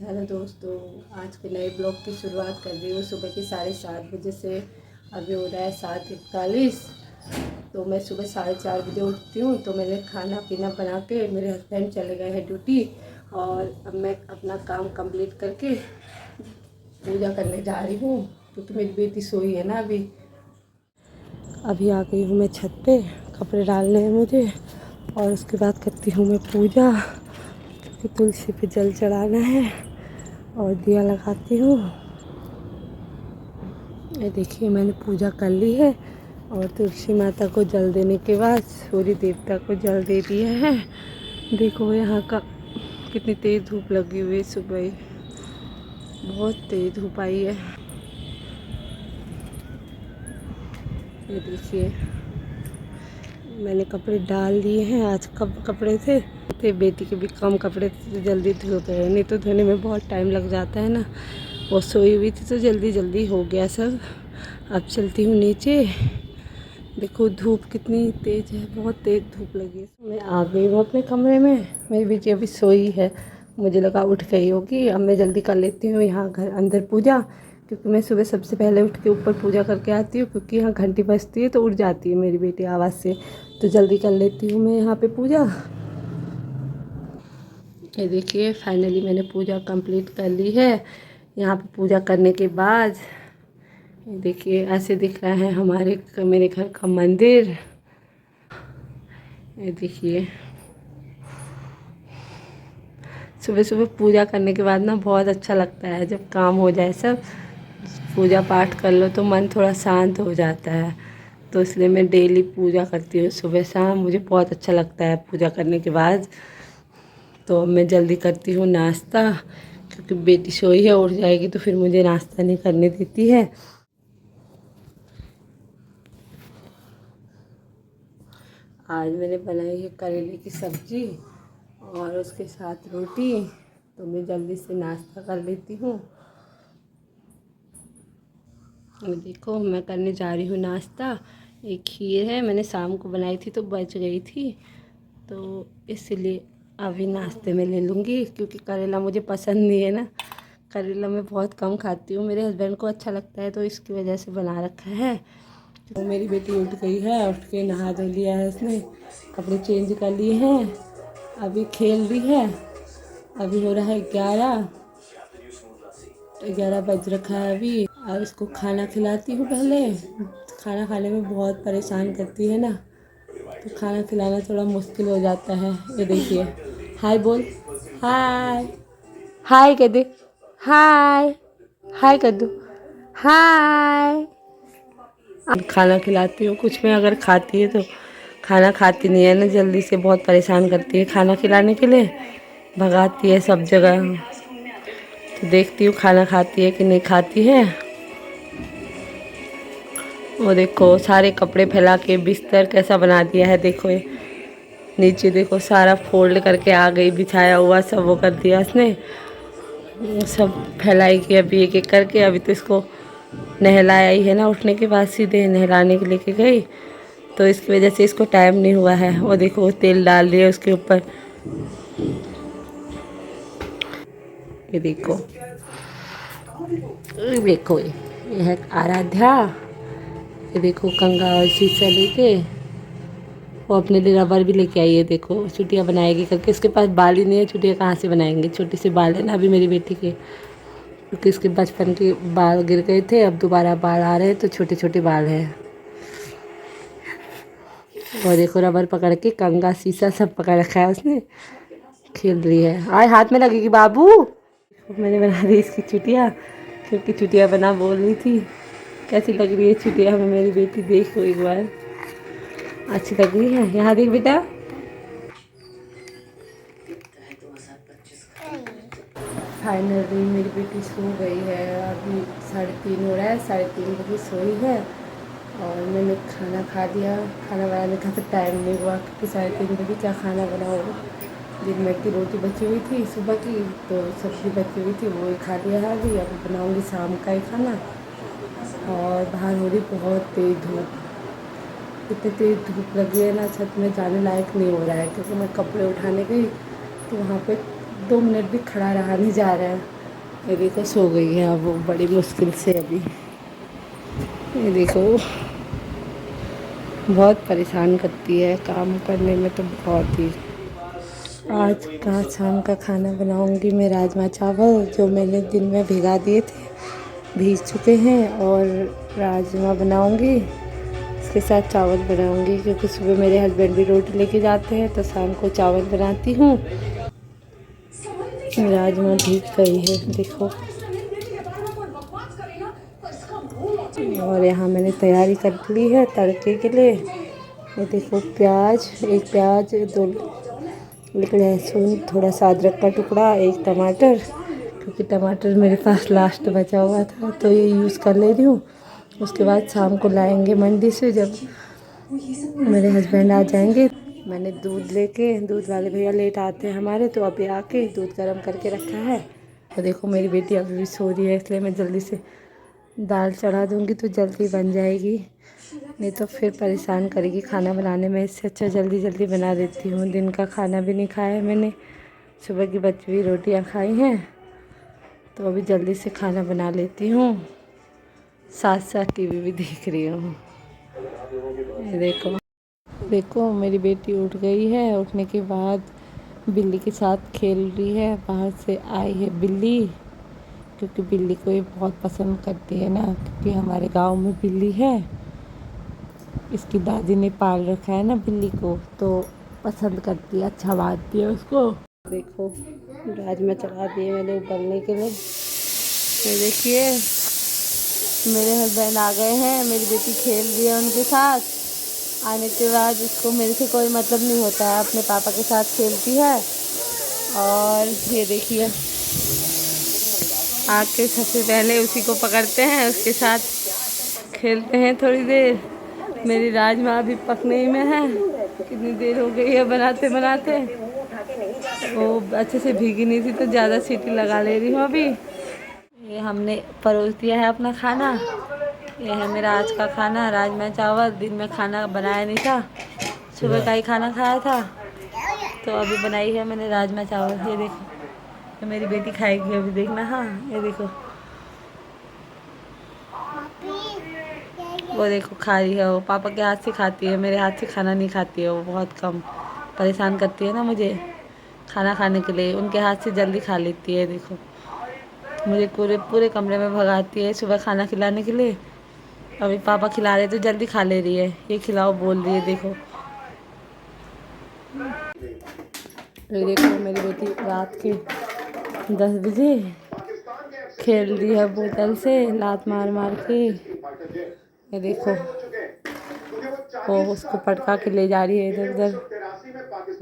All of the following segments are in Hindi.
हेलो दोस्तों, आज के नए ब्लॉग की शुरुआत कर रही हूँ सुबह की 7:30 बजे से। अभी हो रहा है 7:41। तो मैं सुबह 4:30 बजे उठती हूँ। तो मैंने खाना पीना बना के, मेरे हस्बैंड चले गए हैं ड्यूटी और अब मैं अपना काम कंप्लीट करके पूजा करने जा रही हूँ, क्योंकि मेरी बेटी सोई है ना अभी आ गई हूँ मैं छत पे। कपड़े डालने हैं मुझे और उसके बाद करती हूँ मैं पूजा, क्योंकि तुलसी पे जल चढ़ाना है और दिया लगाती हूँ। ये देखिए, मैंने पूजा कर ली है और तुलसी माता को जल देने के बाद सूर्य देवता को जल दे दिया है। देखो यहाँ का कितनी तेज़ धूप लगी हुई है, सुबह ही बहुत तेज़ धूप आई है। ये देखिए, मैंने कपड़े डाल दिए हैं। आज कब कपड़े थे बेटी के भी कम कपड़े थे तो जल्दी धो गए, नहीं तो धोने में बहुत टाइम लग जाता है ना। वो सोई हुई थी तो जल्दी जल्दी हो गया सब। अब चलती हूँ नीचे। देखो धूप कितनी तेज़ है, बहुत तेज़ धूप लगी है। मैं आ गई हूँ अपने कमरे में। मेरी बेटी अभी सोई है, मुझे लगा उठ गई होगी। अब मैं जल्दी कर लेती हूँ यहाँ घर अंदर पूजा, क्योंकि मैं सुबह सबसे पहले उठ के ऊपर पूजा करके आती हूँ, क्योंकि यहाँ घंटी बजती है तो उठ जाती है मेरी बेटी आवाज़ से। तो जल्दी कर लेती हूँ मैं यहाँ पे पूजा। ये देखिए, फाइनली मैंने पूजा कंप्लीट कर ली है। यहाँ पे पूजा करने के बाद ये देखिए, ऐसे दिख रहा है मेरे घर का मंदिर। ये देखिए, सुबह सुबह पूजा करने के बाद ना बहुत अच्छा लगता है। जब काम हो जाए सब, पूजा पाठ कर लो तो मन थोड़ा शांत हो जाता है। तो इसलिए मैं डेली पूजा करती हूँ सुबह शाम। मुझे बहुत अच्छा लगता है पूजा करने के बाद। तो मैं जल्दी करती हूँ नाश्ता, क्योंकि बेटी सोई है, उठ जाएगी तो फिर मुझे नाश्ता नहीं करने देती है। आज मैंने बनाई है करेले की सब्ज़ी और उसके साथ रोटी। तो मैं जल्दी से नाश्ता कर लेती हूँ। देखो, मैं करने जा रही हूँ नाश्ता। एक खीर है, मैंने शाम को बनाई थी तो बच गई थी, तो इसलिए अभी नाश्ते में ले लूँगी। क्योंकि करेला मुझे पसंद नहीं है ना, करेला मैं बहुत कम खाती हूँ। मेरे हस्बैंड को अच्छा लगता है तो इसकी वजह से बना रखा है। तो मेरी बेटी उठ गई है, उठ के नहा धो लिया है उसने, कपड़े चेंज कर लिए हैं, अभी खेल रही है। अभी हो रहा है 11 बज रखा है अभी। अब इसको खाना खिलाती हूँ पहले। खाना खाने में बहुत परेशान करती है ना, तो खाना खिलाना थोड़ा मुश्किल हो जाता है। ये देखिए, हाय बोल, हाय हाय कह दे, हाय हाय कर दो, हाय। अब खाना खिलाती हूँ। कुछ में अगर खाती है तो, खाना खाती नहीं है ना जल्दी से, बहुत परेशान करती है खाना खिलाने के लिए, भगाती है सब जगह। तो देखती हूँ खाना खाती है कि नहीं खाती है। वो देखो, सारे कपड़े फैला के बिस्तर कैसा बना दिया है। देखो ये नीचे देखो, सारा फोल्ड करके आ गई, बिछाया हुआ सब वो कर दिया उसने, सब फैलाएगी अभी एक एक करके। अभी तो इसको नहलाया ही है ना, उठने के बाद सीधे नहलाने के लेके गई, तो इसकी वजह से इसको टाइम नहीं हुआ है। वो देखो, वो तेल डाल दिया उसके ऊपर। ये देखो, ये देखो, ये है आराध्या। ये देखो, कंगा और शीशा लेके वो अपने लिए रबर भी लेके आई है। देखो चुटिया बनाएगी करके, इसके पास बाल ही नहीं है, चुटिया कहाँ से बनाएंगे। छोटे से बाल है ना अभी मेरी बेटी के, क्योंकि इसके बचपन के बाल गिर गए थे, अब दोबारा बाल आ रहे हैं तो छोटे छोटे बाल हैं। और देखो, रबर पकड़ के कंगा शीशा सब पकड़ रखा है उसने, खेल रही है। आए हाथ में लगेगी बाबू। मैंने बना दी इसकी चुटिया, क्योंकि चुटिया बना बोल रही थी। कैसी लग रही है चुटिया हमें मेरी बेटी, देखो एक बार, अच्छी लग रही है। यहाँ देख बेटा, फाइनली मेरी बेटी सो गई है। अभी 3:30 हो रहा है, 3:30 बजे सोई है। और मैंने खाना खा दिया। खाना बनाने का तो टाइम नहीं हुआ, क्योंकि 3:30 बजे क्या खाना बनाओ। दिन में की रोटी बची हुई थी सुबह की, तो सब्ज़ी बची हुई थी वो ही खा लिया है। अभी बनाऊँगी शाम का ही खाना। और बाहर हो रही बहुत तेज़ धूप, इतनी तेज़ धूप लगी है ना, छत में जाने लायक नहीं हो रहा है। क्योंकि मैं कपड़े उठाने गई तो वहाँ पे 2 मिनट भी खड़ा रहा नहीं जा रहा है। ये देखो सो गई है अब वो बड़ी मुश्किल से अभी। ये देखो बहुत परेशान करती है काम करने में तो बहुत ही। आज का शाम का खाना बनाऊंगी मैं राजमा चावल, जो मैंने दिन में भिगा दिए थे, भीग चुके हैं। और राजमा बनाऊंगी, इसके साथ चावल बनाऊंगी, क्योंकि सुबह मेरे हस्बैंड भी रोटी लेके जाते हैं तो शाम को चावल बनाती हूँ। राजमा भीग गई है देखो। और यहाँ मैंने तैयारी कर ली है तड़के के लिए। ये देखो प्याज, एक प्याज, एक लहसुन, थोड़ा सा अदरक का टुकड़ा, एक टमाटर, क्योंकि टमाटर मेरे पास लास्ट बचा हुआ था तो ये यूज़ कर ले रही हूँ। उसके बाद शाम को लाएंगे मंडी से, जब मेरे हस्बैंड आ जाएंगे। मैंने दूध वाले भैया लेट आते हैं हमारे, तो अभी आके दूध गर्म करके रखा है। तो देखो मेरी बेटी अभी भी सो रही है, इसलिए मैं जल्दी से दाल चढ़ा दूँगी तो जल्दी बन जाएगी, नहीं तो फिर परेशान करेगी खाना बनाने में। इससे अच्छा जल्दी जल्दी बना देती हूँ। दिन का खाना भी नहीं खाया है मैंने, सुबह की बची हुई रोटियाँ खाई हैं, तो अभी जल्दी से खाना बना लेती हूँ, साथ साथ टीवी भी देख रही हूँ। देखो देखो मेरी बेटी उठ गई है। उठने के बाद बिल्ली के साथ खेल रही है। बाहर से आई है बिल्ली, क्योंकि बिल्ली को ये बहुत पसंद करती है ना, क्योंकि हमारे गांव में बिल्ली है, इसकी दादी ने पाल रखा है ना बिल्ली को, तो पसंद करती है, अच्छा बांधती है उसको। देखो राजमा चढ़ा दिए मैंने उबलने के लिए। तो देखिए मेरे हस्बैंड आ गए हैं, मेरी बेटी खेल रही है उनके साथ। आने के बाद इसको मेरे से कोई मतलब नहीं होता है, अपने पापा के साथ खेलती है। और ये देखिए आके सबसे पहले उसी को पकड़ते हैं, उसके साथ खेलते हैं थोड़ी देर। मेरी राजमा अभी पकने ही में है, कितनी देर हो गई है बनाते बनाते। वो अच्छे से भीगी नहीं थी तो ज़्यादा सीटी लगा ले रही हूँ अभी। ये हमने परोस दिया है अपना खाना। ये है मेरा आज का खाना, राजमा चावल। दिन में खाना बनाया नहीं था, सुबह का ही खाना खाया था, तो अभी बनाई है मैंने राजमा चावल। ये देखो तो मेरी बेटी खाएगी अभी, देखना। हाँ ये देखो, वो देखो खा रही है, वो पापा के हाथ से खाती है, मेरे हाथ से खाना नहीं खाती है, वो बहुत कम। परेशान करती है ना मुझे खाना खाने के लिए, उनके हाथ से जल्दी खा लेती है। देखो मुझे पूरे पूरे कमरे में भगाती है सुबह खाना खिलाने के लिए। अभी पापा खिला रहे तो जल्दी खा ले रही है, ये खिलाओ बोल रही है। देखो ये देखो मेरी बेटी रात के 10 बजे खेल रही है बोतल से, लात मार मार के। ये देखो वो उसको पटका के ले जा रही है इधर उधर।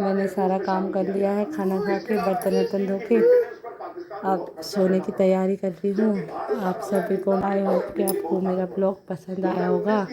मैंने सारा काम कर लिया है, खाना खा के बर्तन वर्तन धो के अब सोने की तैयारी कर रही हूँ। आप सभी को आई होप कि आपको मेरा ब्लॉग पसंद आया होगा।